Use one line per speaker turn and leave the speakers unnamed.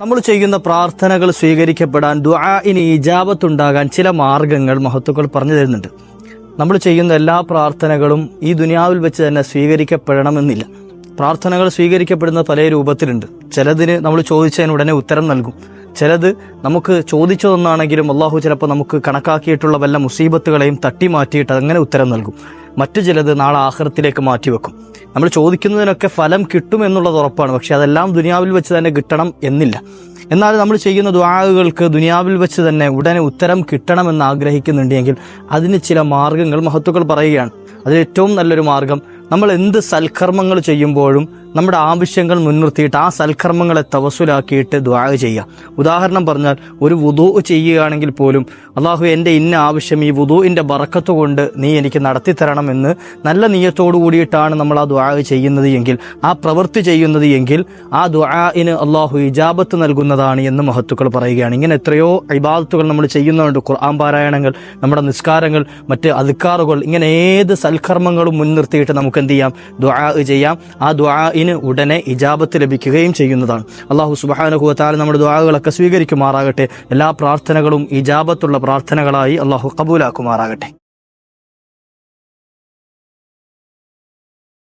നമ്മൾ ചെയ്യുന്ന പ്രാർത്ഥനകൾ സ്വീകരിക്കപ്പെടാൻ ദുആഇന് ഇജാബത്തുണ്ടാകാൻ ചില മാർഗങ്ങൾ മഹത്തുക്കൾ പറഞ്ഞു തരുന്നുണ്ട്. നമ്മൾ ചെയ്യുന്ന എല്ലാ പ്രാർത്ഥനകളും ഈ ദുനിയാവിൽ വെച്ച് തന്നെ സ്വീകരിക്കപ്പെടണമെന്നില്ല. പ്രാർത്ഥനകൾ സ്വീകരിക്കപ്പെടുന്ന പല രൂപത്തിലുണ്ട്. ചിലതിന് നമ്മൾ ചോദിച്ചതിന് ഉടനെ ഉത്തരം നൽകും. ചിലത് നമുക്ക് ചോദിച്ചതൊന്നാണെങ്കിലും അള്ളാഹു ചിലപ്പോൾ നമുക്ക് കണക്കാക്കിയിട്ടുള്ള വല്ല മുസീബത്തുകളെയും തട്ടി മാറ്റിയിട്ട് അങ്ങനെ ഉത്തരം നൽകും. മറ്റു ചിലത് നാളെ ആഖിറത്തിലേക്ക് മാറ്റിവെക്കും. നമ്മൾ ചോദിക്കുന്നതിനൊക്കെ ഫലം കിട്ടുമെന്നുള്ളത് ഉറപ്പാണ്. പക്ഷെ അതെല്ലാം ദുനിയാവിൽ വെച്ച് തന്നെ കിട്ടണം എന്നില്ല. എന്നാൽ നമ്മൾ ചെയ്യുന്ന ദുആകൾക്ക് ദുനിയാവിൽ വെച്ച് തന്നെ ഉടനെ ഉത്തരം കിട്ടണമെന്ന് ആഗ്രഹിക്കുന്നുണ്ടെങ്കിൽ അതിന് ചില മാർഗങ്ങൾ മഹത്തുക്കൾ പറയുകയാണ്. അതിൽ ഏറ്റവും നല്ലൊരു മാർഗം, നമ്മൾ എന്ത് സൽക്കർമ്മങ്ങൾ ചെയ്യുമ്പോഴും നമ്മുടെ ആവശ്യങ്ങൾ മുൻനിർത്തിയിട്ട് ആ സൽക്കർമ്മങ്ങളെ തവസ്സുലാക്കിയിട്ട് ദുആ ചെയ്യുക. ഉദാഹരണം പറഞ്ഞാൽ, ഒരു വുദൂ ചെയ്യുകയാണെങ്കിൽ പോലും അള്ളാഹു എൻ്റെ ഇന്ന ആവശ്യം ഈ വുദൂഇൻ്റെ ബറക്കത്ത് കൊണ്ട് നീ എനിക്ക് നടത്തിത്തരണമെന്ന് നല്ല നിയ്യത്തോടു കൂടിയിട്ടാണ് നമ്മൾ ആ ദുആ ചെയ്യുന്നത് എങ്കിൽ, ആ പ്രവൃത്തി ചെയ്യുന്നത് എങ്കിൽ ആ ദുആഇന് അള്ളാഹു ഇജാബത്ത് നൽകുന്നതാണ് എന്ന് മഹത്തുക്കൾ പറയുകയാണ്. ഇങ്ങനെ എത്രയോ ഇബാദത്തുകൾ നമ്മൾ ചെയ്യുന്നുണ്ട്. ഖുർആൻ പാരായണങ്ങൾ, നമ്മുടെ നിസ്കാരങ്ങൾ, മറ്റ് അദ്കാറുകൾ, ഇങ്ങനെ ഏത് സൽക്കർമ്മങ്ങളും മുൻനിർത്തിയിട്ട് നമുക്ക് എന്ത് ചെയ്യാം? ദുആ ചെയ്യാം. ആ ദുആഇന് ഉടനെ ഇജാബത്ത് ലഭിക്കുകയും ചെയ്യുന്നതാണ്. അല്ലാഹു സുബ്ഹാനഹു വ തആല നമ്മുടെ ദുആകളൊക്കെ സ്വീകരിക്കുമാറാകട്ടെ. എല്ലാ പ്രാർത്ഥനകളും ഇജാബത്തുള്ള പ്രാർത്ഥനകളായി അല്ലാഹു ഖബൂലാക്കുമാറാകട്ടെ.